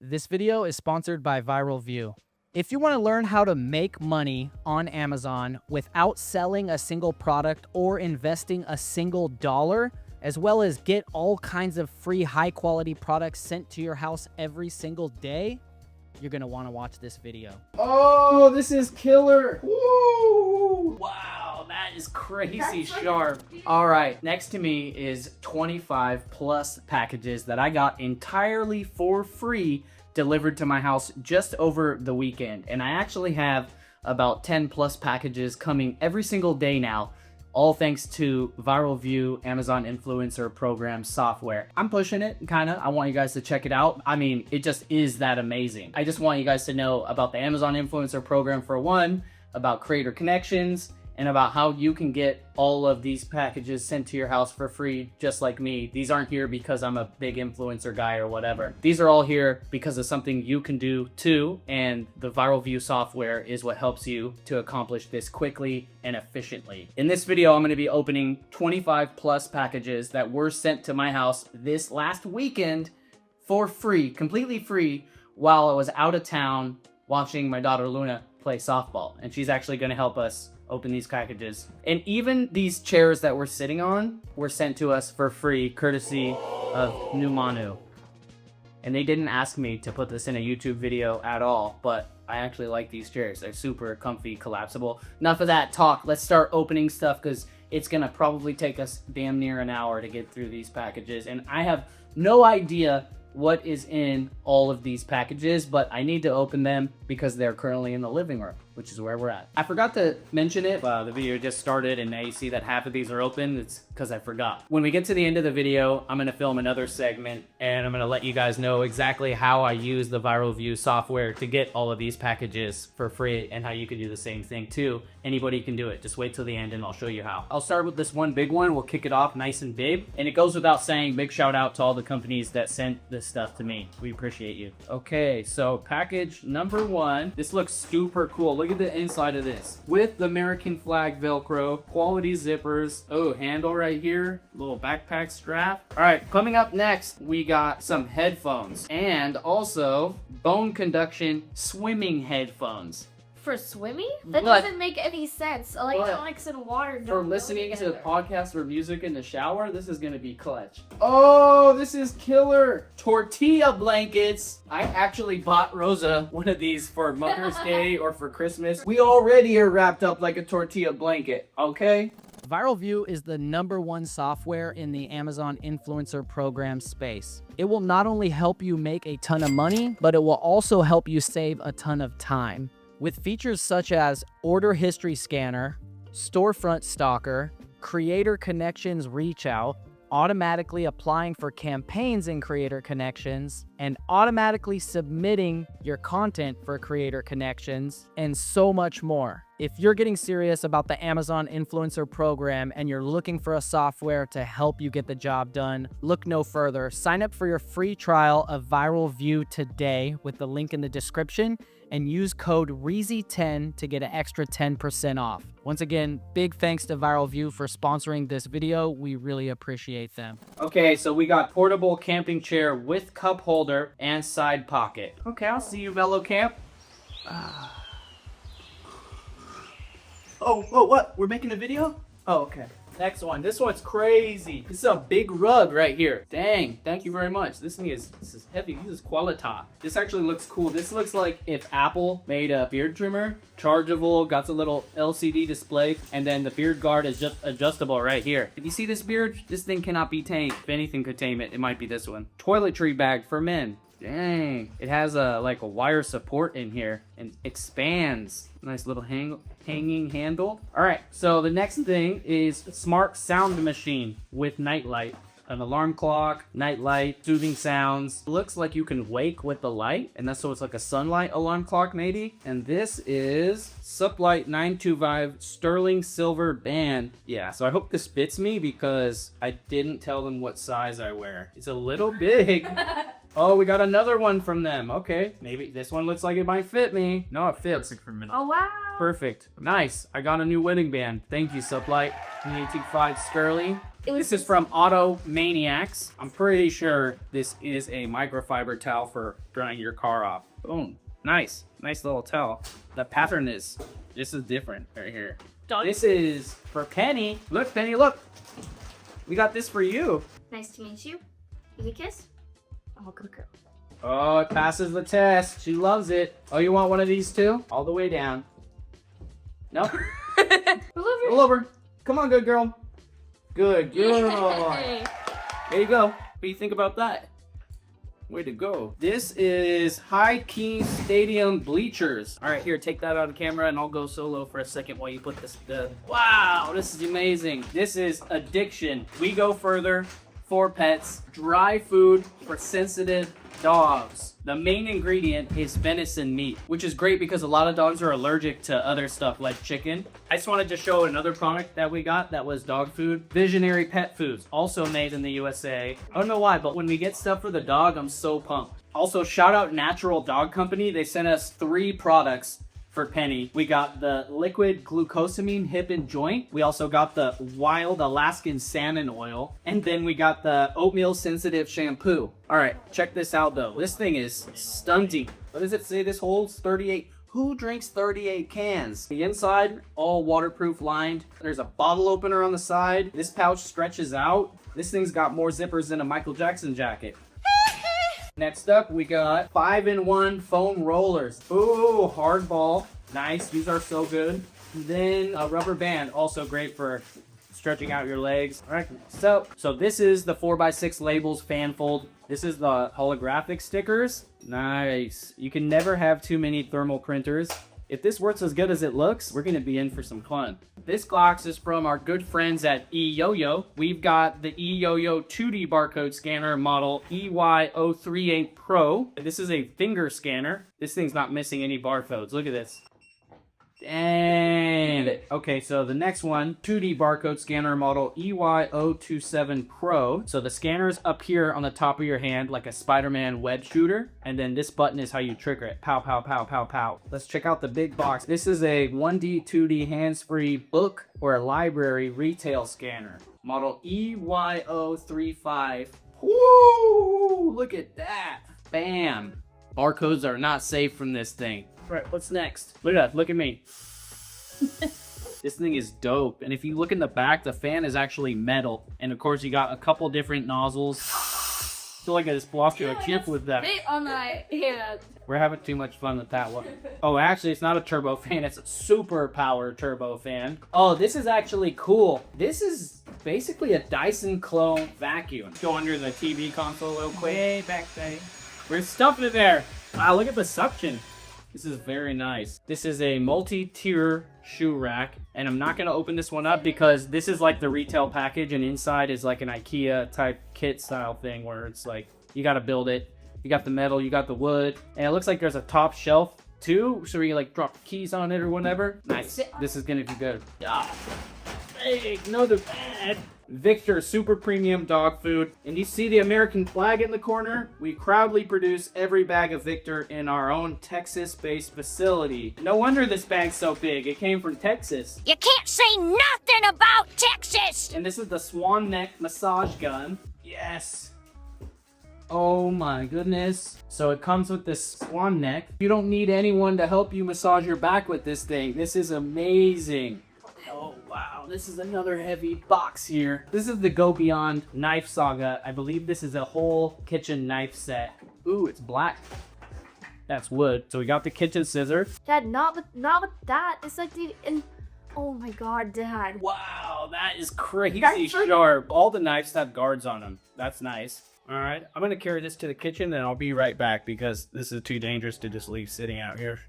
This video is sponsored by Viral View. If you want to learn how to make money on Amazon without selling a single product or investing a single dollar, as well as get all kinds of free high-quality products sent to your house every single day, you're going to want to watch this video. Oh, this is killer. Woo! Wow, that is crazy sharp. All right, next to me is 25 plus packages that I got entirely for free delivered to my house just over the weekend. And I actually have about 10 plus packages coming every single day now, all thanks to Viral View Amazon Influencer Program software. I'm pushing it, kinda. I want you guys to check it out. I mean, it just is that amazing. I just want you guys to know about the Amazon Influencer Program for one, about creator connections, and about how you can get all of these packages sent to your house for free, just like me. These aren't here because I'm a big influencer guy or whatever. These are all here because of something you can do too, and the Viral View software is what helps you to accomplish this quickly and efficiently. In this video, I'm gonna be opening 25 plus packages that were sent to my house this last weekend for free, completely free, while I was out of town watching my daughter Luna play softball. And she's actually gonna help us open these packages. And even these chairs that we're sitting on were sent to us for free, courtesy of New Manu. And they didn't ask me to put this in a YouTube video at all, but I actually like these chairs. They're super comfy, collapsible. Enough of that talk. Let's start opening stuff because it's gonna probably take us damn near an hour to get through these packages. And I have no idea what is in all of these packages, but I need to open them because they're currently in the living room, which is where we're at. I forgot to mention it. The video just started and now you see that half of these are open. It's because I forgot. When we get to the end of the video, I'm gonna film another segment and I'm gonna let you guys know exactly how I use the Viral View software to get all of these packages for free and how you can do the same thing too. Anybody can do it. Just wait till the end and I'll show you how. I'll start with this one big one. We'll kick it off nice and big. And it goes without saying, big shout out to all the companies that sent this stuff to me. We appreciate you. Okay, so package number one. This looks super cool. Look at the inside of this. With the American flag Velcro, quality zippers. Oh, handle right here. Little backpack strap. All right, coming up next, we got some headphones. And also, bone conduction swimming headphones. For swimming? That doesn't make any sense. Electronics and water don't For go listening to together. podcasts or music in the shower, this is gonna be clutch. Oh, this is killer. Tortilla blankets. I actually bought Rosa one of these for Mother's Day or for Christmas. We already are wrapped up like a tortilla blanket, okay? Viral View is the #1 software in the Amazon Influencer Program space. It will not only help you make a ton of money, but it will also help you save a ton of time. With features such as Order History Scanner, Storefront Stalker, Creator Connections Reach Out, automatically applying for campaigns in Creator Connections, and automatically submitting your content for Creator Connections, and so much more. If you're getting serious about the Amazon Influencer Program and you're looking for a software to help you get the job done, look no further. Sign up for your free trial of Viral View today with the link in the description and use code REEZY10 to get an extra 10% off. Once again, big thanks to Viral View for sponsoring this video. We really appreciate them. Okay, so we got portable camping chair with cup holder and side pocket. Okay, I'll see you, Velo Camp. Oh, what? We're making a video? Oh, okay. Next one. This one's crazy. This is a big rug right here. Dang, thank you very much. This is heavy. This is qualita. This actually looks cool. This looks like if Apple made a beard trimmer, chargeable, got a little LCD display, and then the beard guard is just adjustable right here. If you see this beard, this thing cannot be tamed. If anything could tame it, it might be this one. Toiletry bag for men. Dang, it has a wire support in here and expands. Nice little hanging handle. All right, so the next thing is smart sound machine with nightlight. An alarm clock, nightlight, soothing sounds. It looks like you can wake with the light, and that's so it's like a sunlight alarm clock maybe. And this is Suplight 925 sterling silver band. Yeah, so I hope this fits me because I didn't tell them what size I wear. It's a little big. Oh, we got another one from them. Okay, maybe this one looks like it might fit me. No, it fits. Oh, wow. Perfect. Nice. I got a new wedding band. Thank you, Suplight. 925 sterling. This is from Auto Maniacs. I'm pretty sure this is a microfiber towel for drying your car off. Boom. Nice. Nice little towel. The pattern is, this is different right here. This is for Penny. Look, Penny, look. We got this for you. Nice to meet you. Give you a kiss. Oh, good girl. Oh, it passes the test. She loves it. Oh, you want one of these too? All the way down. No? Roll over. Come on, good girl. Good girl. Yay. There you go. What do you think about that? Way to go. This is High Key Stadium bleachers. All right, here, take that out of camera and I'll go solo for a second while you put this. Wow, this is amazing. This is addiction. We go further for pets. Dry food for sensitive dogs. The main ingredient is venison meat, which is great because a lot of dogs are allergic to other stuff like chicken. I just wanted to show another product that we got that was dog food. Visionary Pet Foods, also made in the USA. I don't know why, but when we get stuff for the dog, I'm so pumped. Also, shout out Natural Dog Company. They sent us 3 products for Penny. We got the liquid glucosamine hip and joint. We also got the wild Alaskan salmon oil. And then we got the oatmeal sensitive shampoo. All right, check this out though. This thing is stunting. What does it say this holds? 38. Who drinks 38 cans? The inside, all waterproof lined. There's a bottle opener on the side. This pouch stretches out. This thing's got more zippers than a Michael Jackson jacket. Next up, we got 5-in-1 foam rollers. Ooh, hardball. Nice, these are so good. Then a rubber band, also great for stretching out your legs. All right, so this is the 4x6 labels fan fold. This is the holographic stickers. Nice. You can never have too many thermal printers. If this works as good as it looks, we're gonna be in for some fun. This box is from our good friends at eYoYo. We've got the eYoYo 2D barcode scanner model EY038 Pro. This is a finger scanner. This thing's not missing any barcodes. Look at this. And okay, so the next one, 2D barcode scanner model EY027 Pro. So the scanner's up here on the top of your hand like a Spider-Man web shooter, and then this button is how you trigger it. Pow, pow, pow, pow, pow. Let's check out the big box. This is a 1D, 2D hands-free book or a library retail scanner. Model EY035. Woo! Look at that. Bam. Barcodes are not safe from this thing. Right, what's next? Look at that, look at me. This thing is dope. And if you look in the back, the fan is actually metal. And of course, you got a couple different nozzles. I feel like I just blocked you a chip with that. On my hand. We're having too much fun with that one. Oh, actually, it's not a turbo fan. It's a super power turbo fan. Oh, this is actually cool. This is basically a Dyson clone vacuum. Go under the TV console real quick. Way back there. We're stuffing it there. Wow, look at the suction. This is very nice. This is a multi-tier shoe rack, and I'm not gonna open this one up because this is like the retail package, and inside is like an IKEA type kit style thing where it's like, you gotta build it. You got the metal, you got the wood, and it looks like there's a top shelf too, so you like drop keys on it or whatever. Nice. This is gonna be good. Ah, hey, no, they're bad. Victor Super Premium Dog Food. And you see the American flag in the corner? We proudly produce every bag of Victor in our own Texas-based facility. No wonder this bag's so big. It came from Texas. You can't say nothing about Texas! And this is the Swan Neck massage gun. Yes. Oh my goodness. So it comes with this swan neck. You don't need anyone to help you massage your back with this thing. This is amazing. Oh wow, this is another heavy box here. This is the Go Beyond Knife Saga. I believe this is a whole kitchen knife set. Ooh, it's black. That's wood. So we got the kitchen scissor. Dad, not with that. It's like oh my god, Dad. Wow, that is crazy sharp. All the knives have guards on them. That's nice. All right, I'm gonna carry this to the kitchen and I'll be right back because this is too dangerous to just leave sitting out here.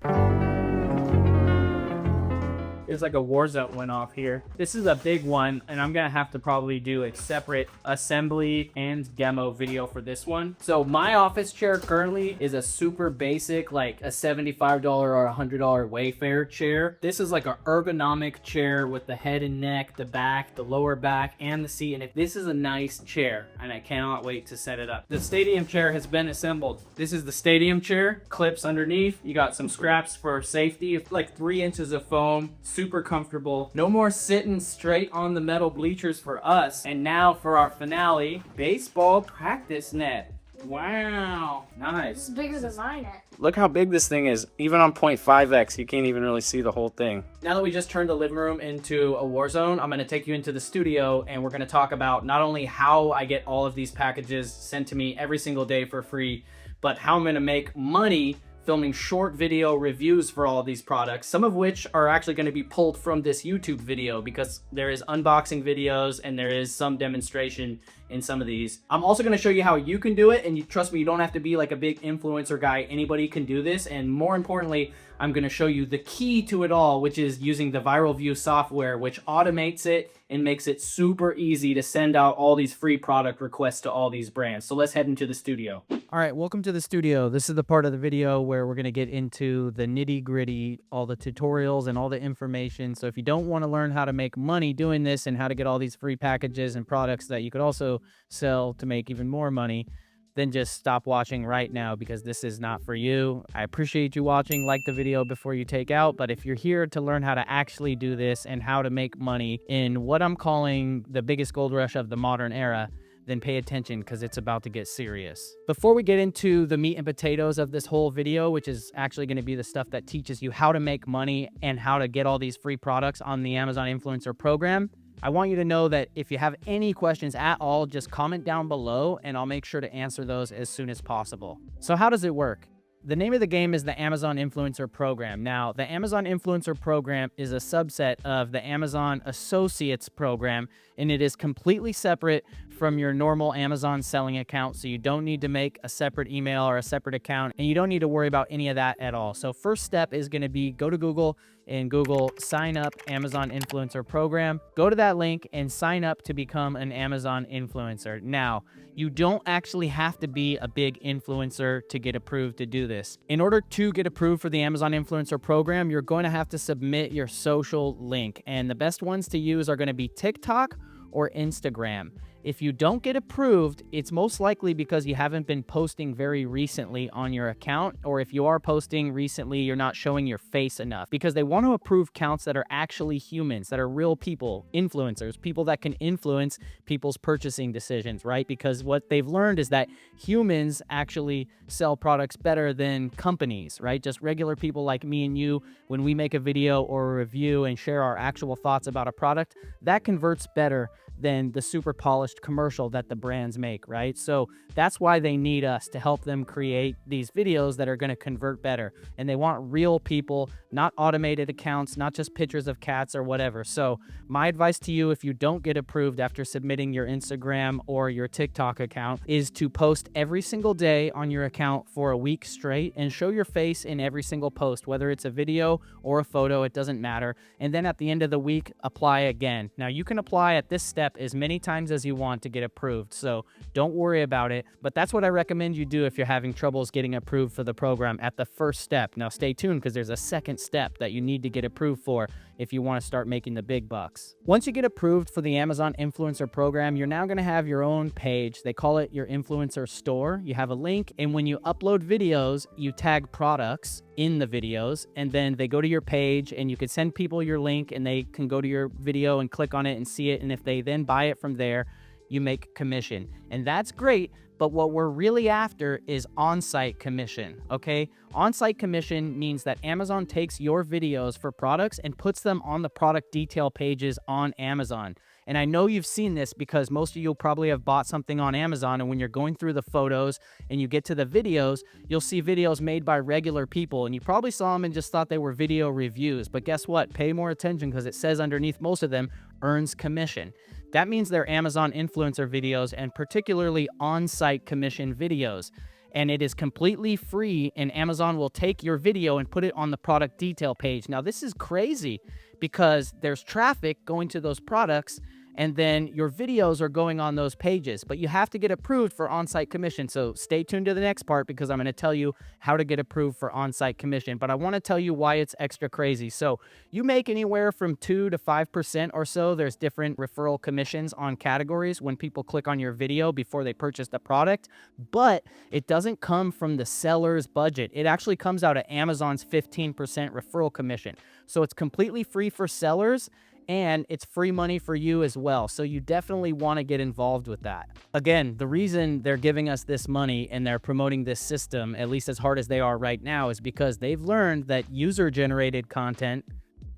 It's like a war zone went off here. This is a big one, and I'm gonna have to probably do a separate assembly and demo video for this one. So my office chair currently is a super basic, like a $75 or $100 Wayfair chair. This is like an ergonomic chair with the head and neck, the back, the lower back, and the seat. And if this is a nice chair, and I cannot wait to set it up. The stadium chair has been assembled. This is the stadium chair, clips underneath. You got some scraps for safety, like 3 inches of foam. super comfortable. No more sitting straight on the metal bleachers for us. And now for our finale, baseball practice net. Wow, nice. It's bigger than mine. Look how big this thing is. Even on 0.5x, you can't even really see the whole thing. Now that we just turned the living room into a war zone, I'm going to take you into the studio and we're going to talk about not only how I get all of these packages sent to me every single day for free, but how I'm going to make money filming short video reviews for all of these products, some of which are actually going to be pulled from this YouTube video because there is unboxing videos and there is some demonstration in some of these. I'm also going to show you how you can do it, and you trust me, you don't have to be like a big influencer guy. Anybody can do this, and more importantly, I'm going to show you the key to it all, which is using the Viral View software, which automates it and makes it super easy to send out all these free product requests to all these brands. So let's head into the studio. All right, welcome to the studio. This is the part of the video where we're going to get into the nitty-gritty, all the tutorials and all the information. So if you don't want to learn how to make money doing this and how to get all these free packages and products that you could also sell to make even more money, then just stop watching right now because this is not for you. I appreciate you watching. Like the video before you take out, but if you're here to learn how to actually do this and how to make money in what I'm calling the biggest gold rush of the modern era, then pay attention because it's about to get serious. Before we get into the meat and potatoes of this whole video, which is actually going to be the stuff that teaches you how to make money and how to get all these free products on the Amazon Influencer Program, I want you to know that if you have any questions at all, just comment down below and I'll make sure to answer those as soon as possible. So how does it work? The name of the game is the Amazon Influencer Program. Now, the Amazon Influencer Program is a subset of the Amazon Associates Program, and it is completely separate from your normal Amazon selling account, so you don't need to make a separate email or a separate account, and you don't need to worry about any of that at all. So first step is going to be go to Google and Google sign up Amazon Influencer Program. Go to that link and sign up to become an Amazon influencer. Now, you don't actually have to be a big influencer to get approved to do this. In order to get approved for the Amazon Influencer Program, you're going to have to submit your social link, and the best ones to use are going to be TikTok or Instagram. If you don't get approved, it's most likely because you haven't been posting very recently on your account, or if you are posting recently, you're not showing your face enough, because they want to approve accounts that are actually humans, that are real people, influencers, people that can influence people's purchasing decisions, right? Because what they've learned is that humans actually sell products better than companies, right? Just regular people like me and you, when we make a video or a review and share our actual thoughts about a product, that converts better than the super polished commercial that the brands make, right? So that's why they need us to help them create these videos that are going to convert better. And they want real people, not automated accounts, not just pictures of cats or whatever. So my advice to you, if you don't get approved after submitting your Instagram or your TikTok account, is to post every single day on your account for a week straight and show your face in every single post, whether it's a video or a photo, it doesn't matter. And then at the end of the week, apply again. Now you can apply at this step as many times as you want to get approved, so don't worry about it, but that's what I recommend you do if you're having troubles getting approved for the program at the first step. Now stay tuned because there's a second step that you need to get approved for if you want to start making the big bucks. Once you get approved for the Amazon Influencer Program, you're now going to have your own page. They call it your influencer store. You have a link, and when you upload videos, you tag products in the videos, and then they go to your page, and you can send people your link, and they can go to your video and click on it and see it, and if they then buy it from there, you make commission. And that's great, but what we're really after is on-site commission, okay? On-site commission means that Amazon takes your videos for products and puts them on the product detail pages on Amazon. And I know you've seen this because most of you probably have bought something on Amazon, and when you're going through the photos and you get to the videos, you'll see videos made by regular people, and you probably saw them and just thought they were video reviews. But guess what? Pay more attention because it says underneath most of them, earns commission. That means they're Amazon influencer videos, and particularly on-site commission videos. And it is completely free, and Amazon will take your video and put it on the product detail page. Now, this is crazy because there's traffic going to those products, and then your videos are going on those pages, but you have to get approved for on-site commission. So stay tuned to the next part because I'm going to tell you how to get approved for on-site commission, but I want to tell you why it's extra crazy. So you make anywhere from 2 to 5% or so. There's different referral commissions on categories when people click on your video before they purchase the product, but it doesn't come from the seller's budget. It actually comes out of Amazon's 15% referral commission. So it's completely free for sellers, and it's free money for you as well. So you definitely want to get involved with that. Again, the reason they're giving us this money and they're promoting this system, at least as hard as they are right now, is because they've learned that user-generated content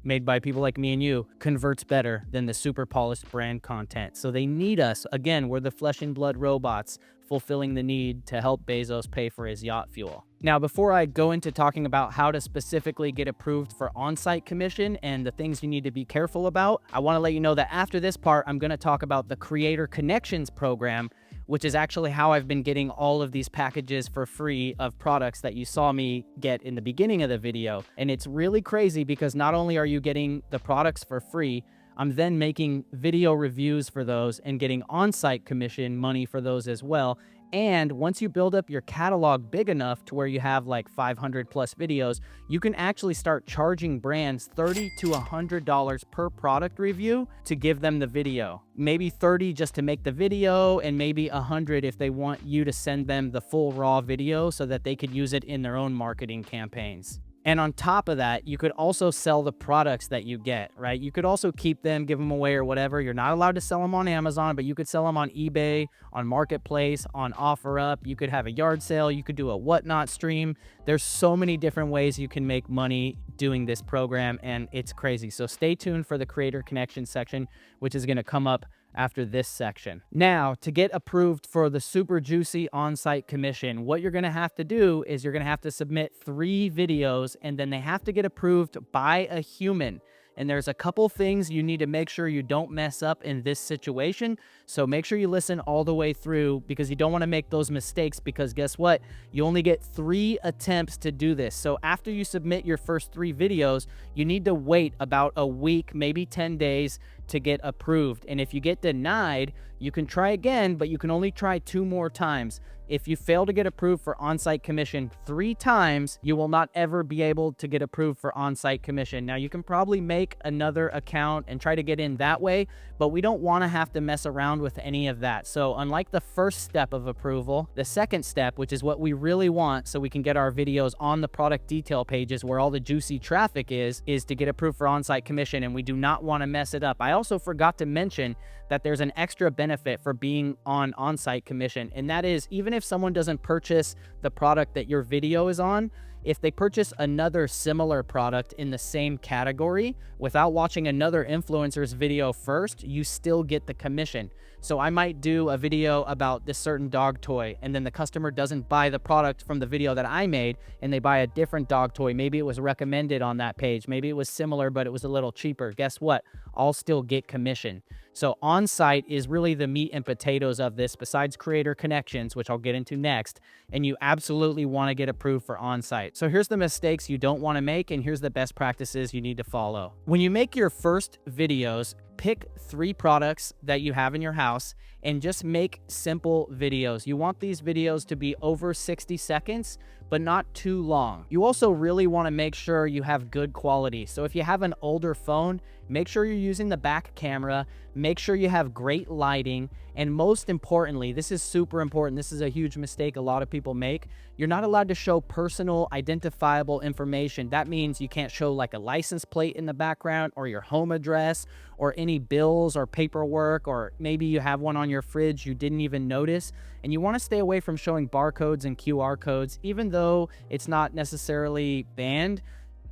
made by people like me and you converts better than the super polished brand content. So they need us. Again, we're the flesh and blood robots fulfilling the need to help Bezos pay for his yacht fuel. Now, before I go into talking about how to specifically get approved for on-site commission and the things you need to be careful about, I want to let you know that after this part, I'm going to talk about the Creator Connections program, which is actually how I've been getting all of these packages for free of products that you saw me get in the beginning of the video. And it's really crazy because not only are you getting the products for free, I'm then making video reviews for those and getting on-site commission money for those as well. And once you build up your catalog big enough to where you have like 500 plus videos, you can actually start charging brands $30 to $100 per product review to give them the video. Maybe 30 just to make the video, and maybe 100 if they want you to send them the full raw video so that they could use it in their own marketing campaigns. And on top of that, you could also sell the products that you get, right? You could also keep them, give them away or whatever. You're not allowed to sell them on Amazon, but you could sell them on eBay, on Marketplace, on OfferUp. You could have a yard sale. You could do a whatnot stream. There's so many different ways you can make money doing this program, and it's crazy. So stay tuned for the Creator Connection section, which is going to come up after this section. Now, to get approved for the super juicy on-site commission, what you're going to have to do is you're going to have to submit 3 videos, and then they have to get approved by a human. And there's a couple things you need to make sure you don't mess up in this situation. So make sure you listen all the way through because you don't want to make those mistakes, because guess what? You only get 3 attempts to do this. So after you submit your first 3 videos, you need to wait about a week, maybe 10 days to get approved. And if you get denied, you can try again, but you can only try 2 more times. If you fail to get approved for on-site commission 3 times, you will not ever be able to get approved for on-site commission. Now, you can probably make another account and try to get in that way, but we don't want to have to mess around with any of that. So unlike the first step of approval, the second step, which is what we really want so we can get our videos on the product detail pages where all the juicy traffic is to get approved for on-site commission, and we do not want to mess it up. I also forgot to mention that there's an extra benefit for being on-site commission, and that is even if someone doesn't purchase the product that your video is on, if they purchase another similar product in the same category without watching another influencer's video first, you still get the commission. So I might do a video about this certain dog toy, and then the customer doesn't buy the product from the video that I made, and they buy a different dog toy. Maybe it was recommended on that page. Maybe it was similar, but it was a little cheaper. Guess what? I'll still get commission. So on-site is really the meat and potatoes of this, besides Creator Connections, which I'll get into next, and you absolutely want to get approved for on-site. So here's the mistakes you don't want to make, and here's the best practices you need to follow. When you make your first videos, pick 3 products that you have in your house and just make simple videos. You want these videos to be over 60 seconds, but not too long. You also really want to make sure you have good quality. So if you have an older phone, make sure you're using the back camera, make sure you have great lighting, and most importantly, this is super important, this is a huge mistake a lot of people make, you're not allowed to show personal identifiable information. That means you can't show like a license plate in the background, or your home address, or any bills or paperwork, or maybe you have one on your fridge you didn't even notice. And you want to stay away from showing barcodes and QR codes, even though it's not necessarily banned.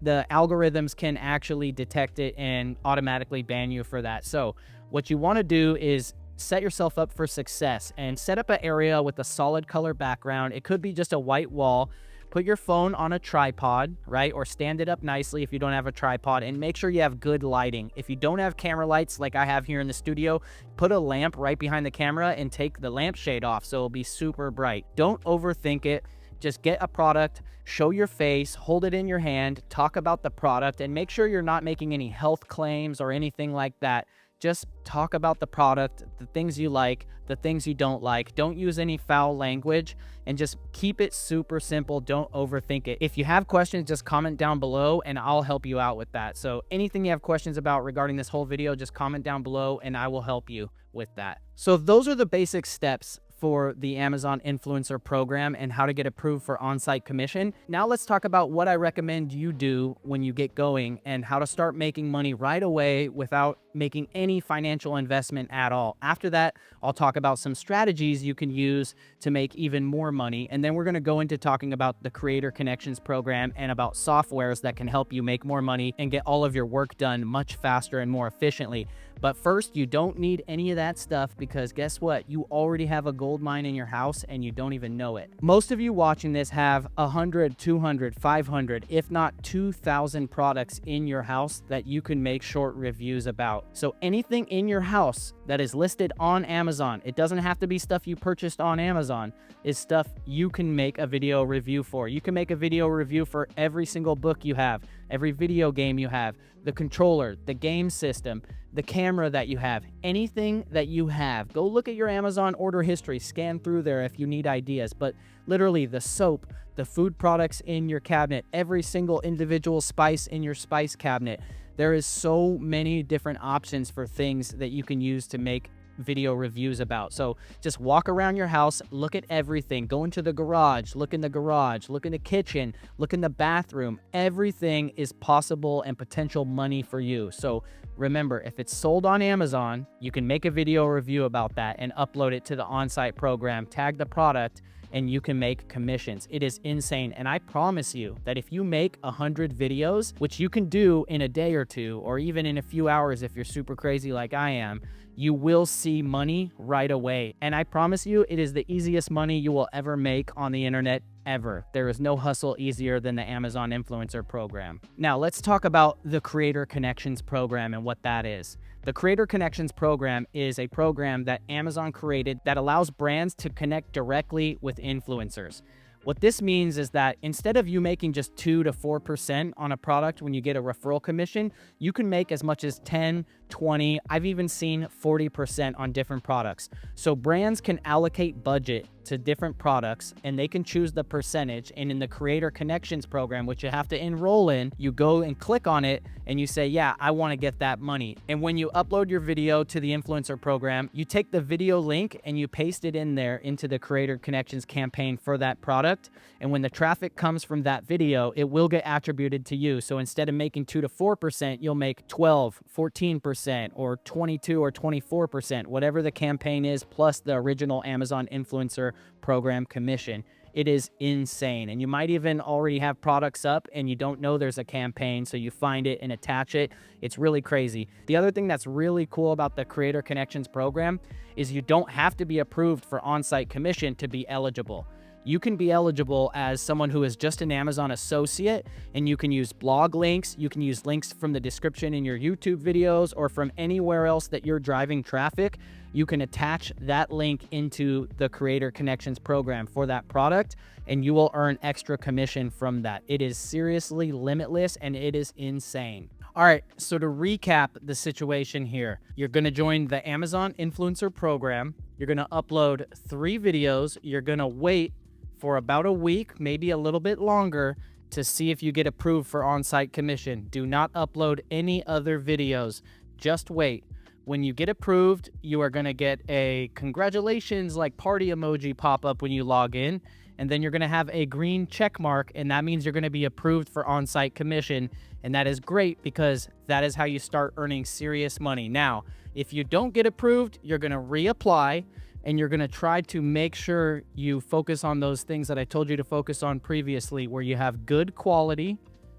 The algorithms can actually detect it and automatically ban you for that. So what you want to do is set yourself up for success and set up an area with a solid color background. It could be just a white wall. Put your phone on a tripod, right? Or stand it up nicely if you don't have a tripod, and make sure you have good lighting. If you don't have camera lights like I have here in the studio, put a lamp right behind the camera and take the lampshade off so it'll be super bright. Don't overthink it. Just get a product, show your face, hold it in your hand, talk about the product, and make sure you're not making any health claims or anything like that. Just talk about the product, the things you like, the things you don't like. Don't use any foul language, and just keep it super simple. Don't overthink it. If you have questions, just comment down below and I'll help you out with that. So anything you have questions about regarding this whole video, just comment down below and I will help you with that. So those are the basic steps for the Amazon Influencer Program and how to get approved for on-site commission. Now let's talk about what I recommend you do when you get going and how to start making money right away without making any financial investment at all. After that, I'll talk about some strategies you can use to make even more money. And then we're going to go into talking about the Creator Connections Program and about softwares that can help you make more money and get all of your work done much faster and more efficiently. But first, you don't need any of that stuff because guess what? You already have a gold mine in your house and you don't even know it. Most of you watching this have 100, 200, 500, if not 2,000 products in your house that you can make short reviews about. So anything in your house that is listed on Amazon, it doesn't have to be stuff you purchased on Amazon, is stuff you can make a video review for. You can make a video review for every single book you have, every video game you have, the controller, the game system, the camera that you have, anything that you have. Go look at your Amazon order history, scan through there if you need ideas, but literally the soap, the food products in your cabinet, every single individual spice in your spice cabinet. There is so many different options for things that you can use to make video reviews about. So just walk around your house, look at everything, go into the garage, look in the kitchen, look in the bathroom. Everything is possible and potential money for you. So remember, if it's sold on Amazon, you can make a video review about that and upload it to the on-site program, tag the product, and you can make commissions. It is insane. And I promise you that if you make 100 videos, which you can do in a day or two, or even in a few hours if you're super crazy like I am, you will see money right away. And I promise you, it is the easiest money you will ever make on the internet ever. There is no hustle easier than the Amazon Influencer Program. Now let's talk about the Creator Connections Program and what that is. The Creator Connections Program is a program that Amazon created that allows brands to connect directly with influencers. What this means is that instead of you making just 2 to 4% on a product when you get a referral commission, you can make as much as 10, 20, I've even seen 40% on different products. So brands can allocate budget to different products and they can choose the percentage. And in the Creator Connections Program, which you have to enroll in, you go and click on it and you say, yeah, I want to get that money. And when you upload your video to the influencer program, you take the video link and you paste it in there into the Creator Connections campaign for that product. And when the traffic comes from that video, it will get attributed to you. So instead of making 2 to 4%, you'll make 12, 14%, or 22 or 24%, whatever the campaign is, plus the original Amazon Influencer Program commission. It is insane. And you might even already have products up and you don't know there's a campaign, so you find it and attach it. It's really crazy. The other thing that's really cool about the Creator Connections Program is you don't have to be approved for on-site commission to be eligible. You can be eligible as someone who is just an Amazon associate, and you can use blog links, you can use links from the description in your YouTube videos or from anywhere else that you're driving traffic. You can attach that link into the Creator Connections Program for that product, and you will earn extra commission from that. It is seriously limitless and it is insane. All right, so to recap the situation here, you're gonna join the Amazon Influencer Program. You're gonna upload 3 videos. You're gonna wait for about a week, maybe a little bit longer, to see if you get approved for on-site commission. Do not upload any other videos. Just wait. When you get approved, you are going to get a congratulations like party emoji pop up when you log in, and then you're going to have a green check mark, and that means you're going to be approved for on-site commission. And that is great because that is how you start earning serious money. Now, if you don't get approved, you're going to reapply, and you're going to try to make sure you focus on those things that I told you to focus on previously, where you have good quality,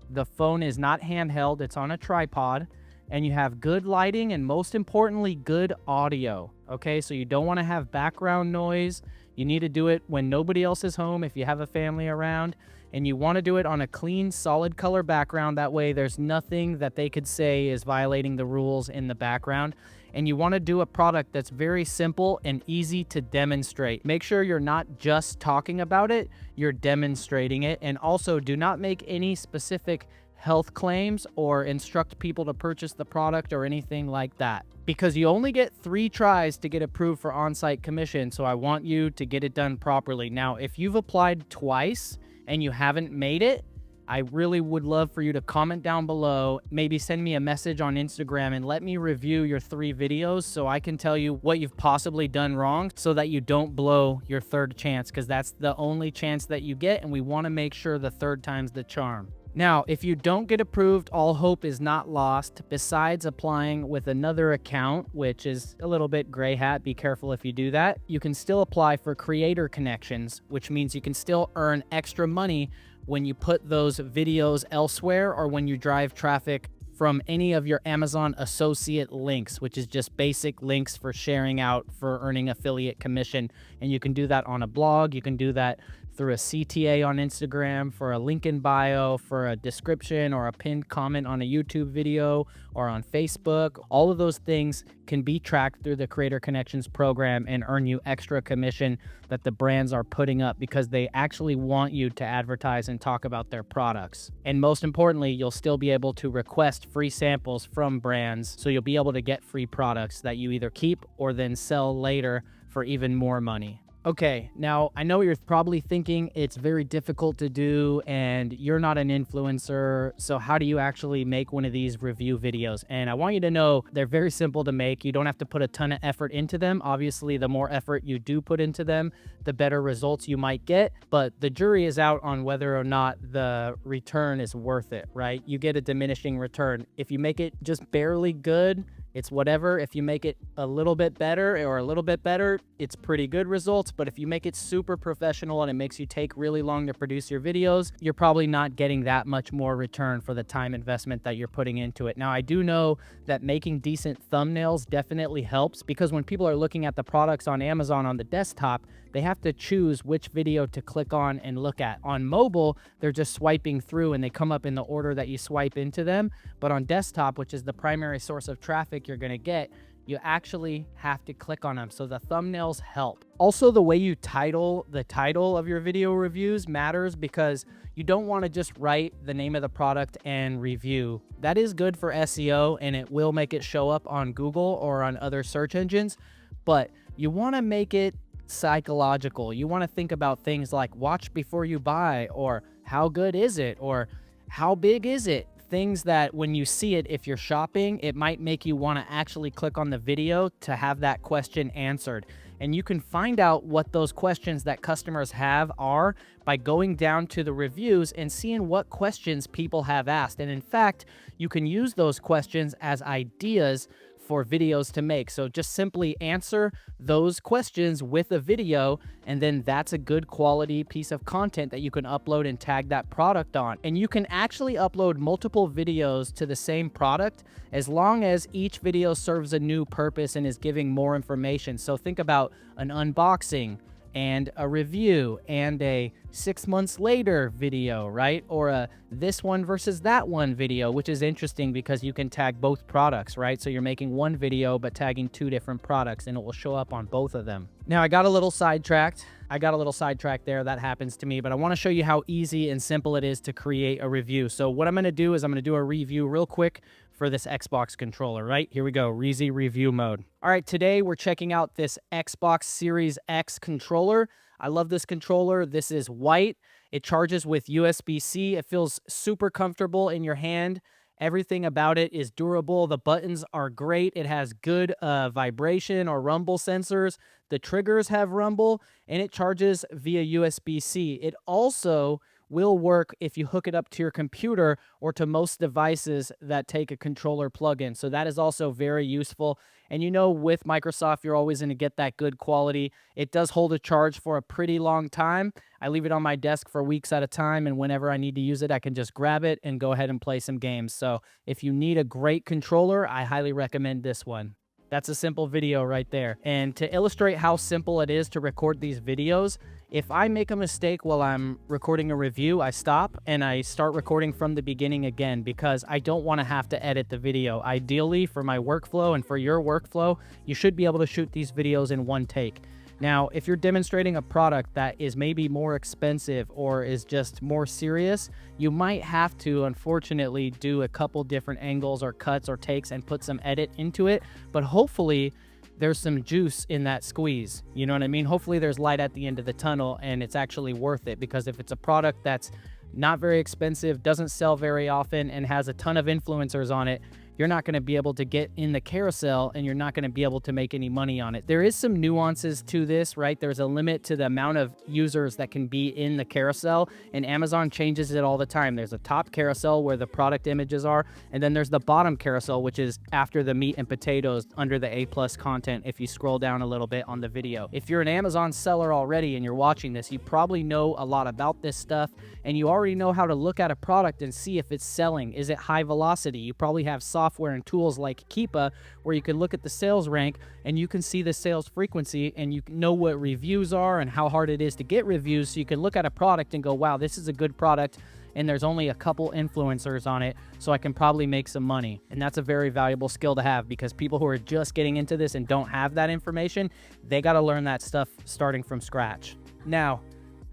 the phone is not handheld, it's on a tripod, and you have good lighting, and most importantly, good audio. Okay, so you don't want to have background noise. You need to do it when nobody else is home if you have a family around, and you want to do it on a clean, solid color background. That way there's nothing that they could say is violating the rules in the background. And you want to do a product that's very simple and easy to demonstrate. Make sure you're not just talking about it, you're demonstrating it. And also do not make any specific health claims or instruct people to purchase the product or anything like that. Because you only get 3 tries to get approved for on-site commission, so I want you to get it done properly. Now, if you've applied twice and you haven't made it, I really would love for you to comment down below, maybe send me a message on Instagram and let me review your 3 videos so I can tell you what you've possibly done wrong so that you don't blow your 3rd chance, because that's the only chance that you get, and we want to make sure the 3rd time's the charm. Now, if you don't get approved, all hope is not lost. Besides applying with another account, which is a little bit gray hat, be careful if you do that, you can still apply for creator connections, which means you can still earn extra money when you put those videos elsewhere or when you drive traffic from any of your Amazon associate links, which is just basic links for sharing out for earning affiliate commission. And you can do that on a blog. You can do that through a CTA on Instagram, for a link in bio, for a description or a pinned comment on a YouTube video or on Facebook. All of those things can be tracked through the Creator Connections program and earn you extra commission that the brands are putting up because they actually want you to advertise and talk about their products. And most importantly, you'll still be able to request free samples from brands, so you'll be able to get free products that you either keep or then sell later for even more money. Okay, now I know you're probably thinking it's very difficult to do and you're not an influencer, so how do you actually make one of these review videos? And I want you to know they're very simple to make. You don't have to put a ton of effort into them. Obviously, the more effort you do put into them, the better results you might get, but the jury is out on whether or not the return is worth it, right? You get a diminishing return. If you make it just barely good, it's whatever. If you make it a little bit better or a little bit better, it's pretty good results. But if you make it super professional and it makes you take really long to produce your videos, you're probably not getting that much more return for the time investment that you're putting into it. Now, I do know that making decent thumbnails definitely helps, because when people are looking at the products on Amazon on the desktop, they have to choose which video to click on and look at. On mobile, they're just swiping through and they come up in the order that you swipe into them. But on desktop, which is the primary source of traffic you're going to get, you actually have to click on them. So the thumbnails help. Also, the way you title the title of your video reviews matters, because you don't want to just write the name of the product and review. That is good for SEO and it will make it show up on Google or on other search engines, but you want to make it psychological. You want to think about things like watch before you buy, or how good is it, or how big is it? Things that when you see it, if you're shopping, it might make you want to actually click on the video to have that question answered. And you can find out what those questions that customers have are by going down to the reviews and seeing what questions people have asked. And in fact, you can use those questions as ideas for videos to make. So just simply answer those questions with a video, and then that's a good quality piece of content that you can upload and tag that product on. And you can actually upload multiple videos to the same product as long as each video serves a new purpose and is giving more information. So think about an unboxing and a review and a 6 months later video, right? Or a this one versus that one video, which is interesting because you can tag both products, right? So you're making one video but tagging 2 different products and it will show up on both of them. Now, I got a little sidetracked. There. That happens to me, but I want to show you how easy and simple it is to create a review. So what I'm going to do is I'm going to do a review real quick for this Xbox controller, right? Here we go, Reezy review mode. All right, today we're checking out this Xbox Series X controller. I love this controller. This is white. It charges with USB-C. It feels super comfortable in your hand. Everything about it is durable. The buttons are great. It has good vibration or rumble sensors. The triggers have rumble, and it charges via USB-C. It also will work if you hook it up to your computer or to most devices that take a controller plug-in. So that is also very useful. And you know, with Microsoft, you're always going to get that good quality. It does hold a charge for a pretty long time. I leave it on my desk for weeks at a time, and whenever I need to use it, I can just grab it and go ahead and play some games. So if you need a great controller, I highly recommend this one. That's a simple video right there. And to illustrate how simple it is to record these videos, if I make a mistake while I'm recording a review, I stop and I start recording from the beginning again, because I don't want to have to edit the video. Ideally, for my workflow and for your workflow, you should be able to shoot these videos in one take. Now, if you're demonstrating a product that is maybe more expensive or is just more serious, you might have to, unfortunately, do a couple different angles or cuts or takes and put some edit into it. But hopefully there's some juice in that squeeze. You know what I mean? Hopefully there's light at the end of the tunnel and it's actually worth it, because if it's a product that's not very expensive, doesn't sell very often, and has a ton of influencers on it, you're not going to be able to get in the carousel and you're not going to be able to make any money on it. There is some nuances to this, right? There's a limit to the amount of users that can be in the carousel, and Amazon changes it all the time. There's a top carousel where the product images are, and then there's the bottom carousel, which is after the meat and potatoes under the A+ content if you scroll down a little bit on the video. If you're an Amazon seller already and you're watching this, you probably know a lot about this stuff, and you already know how to look at a product and see if it's selling. Is it high velocity? You probably have software and tools like Keepa where you can look at the sales rank and you can see the sales frequency, and you know what reviews are and how hard it is to get reviews, so you can look at a product and go, wow, this is a good product and there's only a couple influencers on it, so I can probably make some money. And that's a very valuable skill to have, because people who are just getting into this and don't have that information, they got to learn that stuff starting from scratch. Now,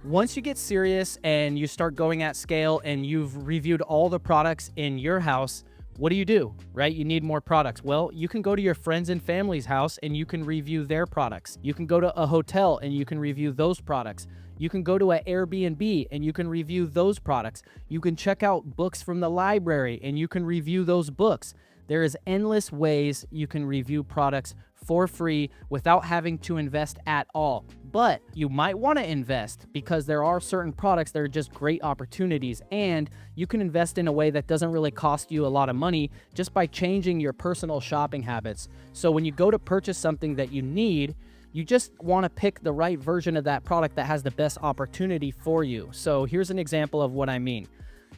once you get serious and you start going at scale and you've reviewed all the products in your house, what do? Right? You need more products. Well, you can go to your friends and family's house and you can review their products. You can go to a hotel and you can review those products. You can go to an Airbnb and you can review those products. You can check out books from the library and you can review those books. There is endless ways you can review products for free without having to invest at all. But you might want to invest, because there are certain products that are just great opportunities, and you can invest in a way that doesn't really cost you a lot of money just by changing your personal shopping habits. So when you go to purchase something that you need, you just want to pick the right version of that product that has the best opportunity for you. So here's an example of what I mean.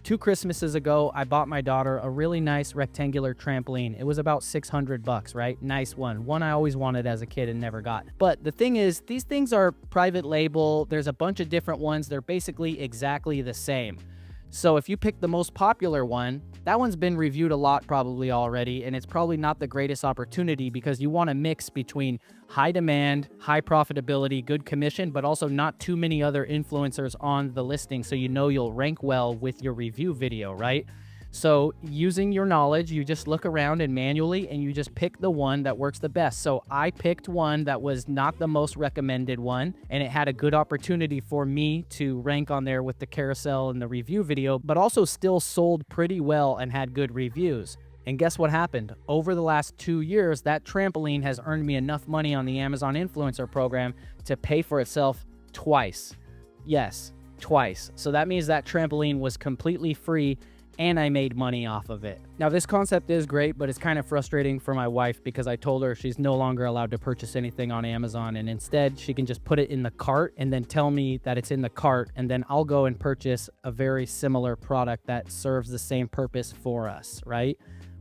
2 Christmases ago, I bought my daughter a really nice rectangular trampoline. It was about $600, right? Nice one I always wanted as a kid and never got. But the thing is, these things are private label. There's a bunch of different ones. They're basically exactly the same. So if you pick the most popular one, that one's been reviewed a lot probably already, and it's probably not the greatest opportunity, because you want to mix between high demand, high profitability, good commission, but also not too many other influencers on the listing, so you know you'll rank well with your review video, right? So using your knowledge, you just look around and manually, and you just pick the one that works the best. So I picked one that was not the most recommended one, and it had a good opportunity for me to rank on there with the carousel and the review video, but also still sold pretty well and had good reviews. And guess what happened? Over the last 2 years, that trampoline has earned me enough money on the Amazon Influencer Program to pay for itself twice. Yes, twice. So that means that trampoline was completely free and I made money off of it. Now, this concept is great, but it's kind of frustrating for my wife, because I told her she's no longer allowed to purchase anything on Amazon, and instead she can just put it in the cart and then tell me that it's in the cart, and then I'll go and purchase a very similar product that serves the same purpose for us, right?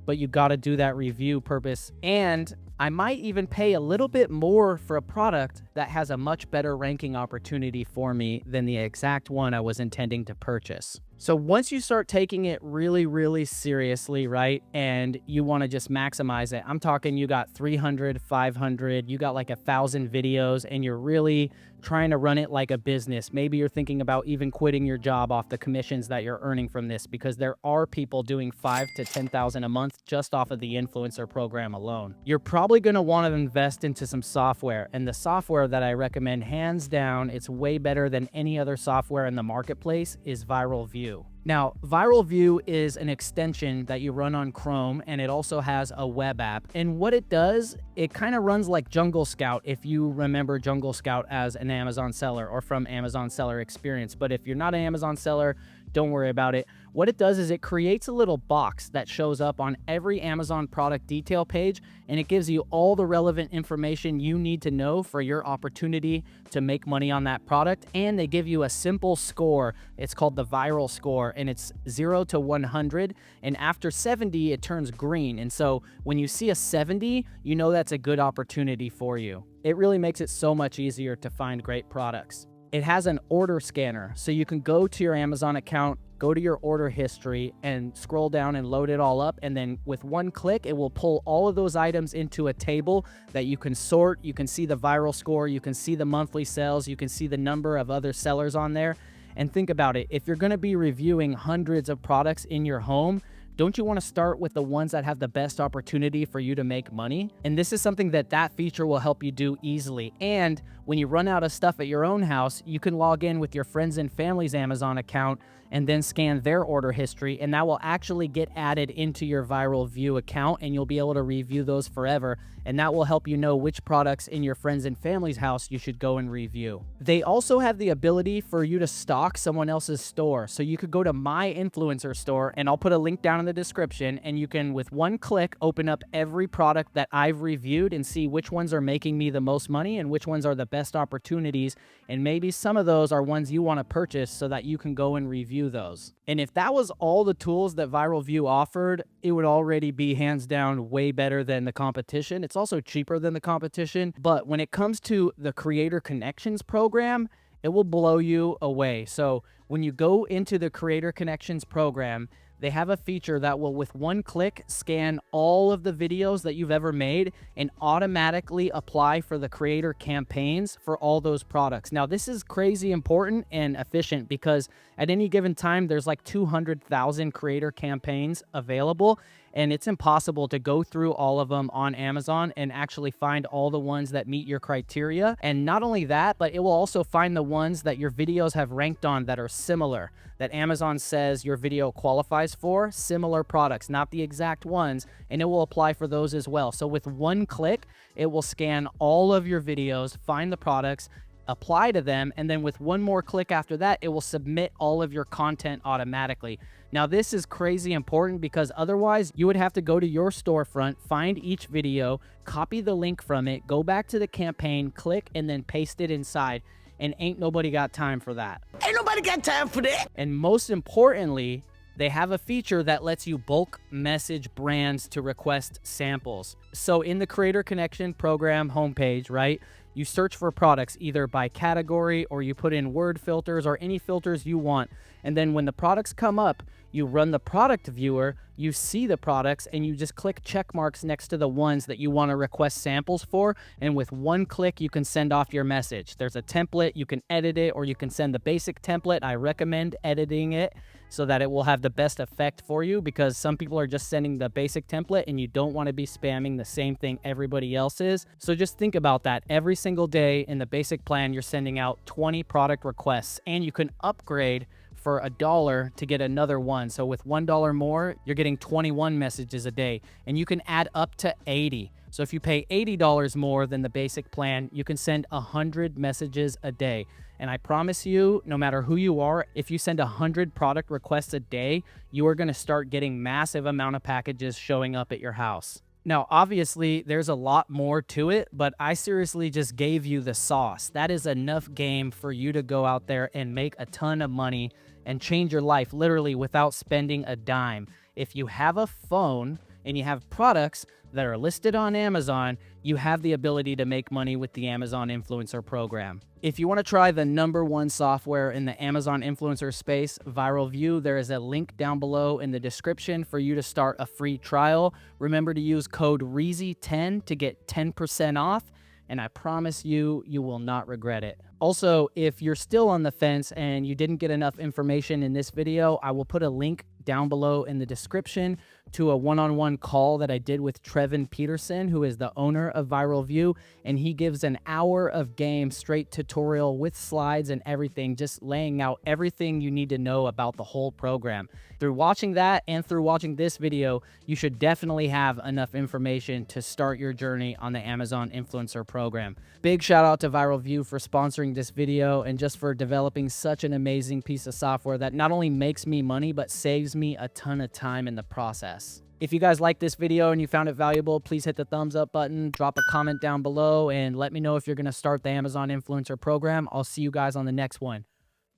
But you got to do that review purpose, and I might even pay a little bit more for a product that has a much better ranking opportunity for me than the exact one I was intending to purchase. So once you start taking it really, really seriously, right, and you want to just maximize it, I'm talking you got 300, 500, you got like 1,000 videos, and you're really trying to run it like a business. Maybe you're thinking about even quitting your job off the commissions that you're earning from this, because there are people doing $5,000 to $10,000 a month just off of the influencer program alone. You're probably going to want to invest into some software, and the software that I recommend, hands down, it's way better than any other software in the marketplace, is Viral View. Now, Viral View is an extension that you run on Chrome, and it also has a web app. And what it does, it kind of runs like Jungle Scout, if you remember Jungle Scout as an Amazon seller or from Amazon Seller Experience. But if you're not an Amazon seller, don't worry about it. What it does is it creates a little box that shows up on every Amazon product detail page, and it gives you all the relevant information you need to know for your opportunity to make money on that product. And they give you a simple score. It's called the viral score, and it's 0 to 100. And after 70, it turns green. And so when you see a 70, you know that's a good opportunity for you. It really makes it so much easier to find great products. It has an order scanner, so you can go to your Amazon account go to your order history and scroll down and load it all up. And then with one click, it will pull all of those items into a table that you can sort. You can see the viral score. You can see the monthly sales. You can see the number of other sellers on there. And think about it. If you're going to be reviewing hundreds of products in your home, don't you want to start with the ones that have the best opportunity for you to make money? And this is something that feature will help you do easily. And when you run out of stuff at your own house, you can log in with your friends and family's Amazon account and then scan their order history, and that will actually get added into your Viral View account, and you'll be able to review those forever, and that will help you know which products in your friends and family's house you should go and review. They also have the ability for you to stock someone else's store, so you could go to My Influencer Store, and I'll put a link down in the description, and you can, with one click, open up every product that I've reviewed and see which ones are making me the most money and which ones are the best opportunities, and maybe some of those are ones you want to purchase so that you can go and review those. And if that was all the tools that Viral View offered, it would already be hands down way better than the competition. It's also cheaper than the competition, but when it comes to the Creator Connections program, it will blow you away. So when you go into the Creator Connections program, they have a feature that will, with one click, scan all of the videos that you've ever made and automatically apply for the creator campaigns for all those products. Now, this is crazy important and efficient because at any given time, there's like 200,000 creator campaigns available, and it's impossible to go through all of them on Amazon and actually find all the ones that meet your criteria. And not only that, but it will also find the ones that your videos have ranked on that are similar, that Amazon says your video qualifies for, similar products, not the exact ones, and it will apply for those as well. So with one click, it will scan all of your videos, find the products, apply to them, and then with one more click after that, it will submit all of your content automatically. Now, this is crazy important because otherwise you would have to go to your storefront, find each video, copy the link from it, go back to the campaign, click, and then paste it inside. And ain't nobody got time for that. Ain't nobody got time for that. And most importantly, they have a feature that lets you bulk message brands to request samples. So in the Creator Connection program homepage, right, you search for products either by category or you put in word filters or any filters you want. And then when the products come up, you run the product viewer, you see the products, and you just click check marks next to the ones that you want to request samples for. And with one click, you can send off your message. There's a template, you can edit it, or you can send the basic template. I recommend editing it so that it will have the best effect for you, because some people are just sending the basic template and you don't want to be spamming the same thing everybody else is. So just think about that. Every single day in the basic plan, you're sending out 20 product requests, and you can upgrade for $1 to get another one. So with $1 more, you're getting 21 messages a day, and you can add up to 80. So if you pay $80 more than the basic plan, you can send 100 messages a day. And I promise you, no matter who you are, if you send 100 product requests a day, you are going to start getting massive amount of packages showing up at your house. Now, obviously, there's a lot more to it, but I seriously just gave you the sauce. That is enough game for you to go out there and make a ton of money and change your life literally without spending a dime. If you have a phone and you have products that are listed on Amazon, you have the ability to make money with the Amazon Influencer Program. If you want to try the #1 software in the Amazon influencer space, Viral View, there is a link down below in the description for you to start a free trial. Remember to use code REEZY10 to get 10% off, and I promise you, you will not regret it. Also, if you're still on the fence and you didn't get enough information in this video, I will put a link down below in the description to a one-on-one call that I did with Trevin Peterson, who is the owner of Viral View, and he gives an hour of game straight tutorial with slides and everything, just laying out everything you need to know about the whole program. Through watching that and through watching this video, you should definitely have enough information to start your journey on the Amazon Influencer Program. Big shout out to Viral View for sponsoring this video and just for developing such an amazing piece of software that not only makes me money, but saves me a ton of time in the process. If you guys liked this video and you found it valuable, please hit the thumbs up button, drop a comment down below, and let me know if you're going to start the Amazon Influencer Program. I'll see you guys on the next one.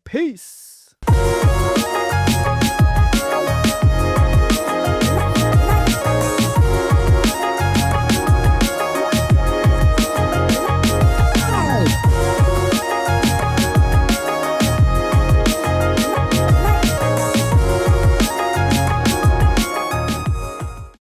Peace.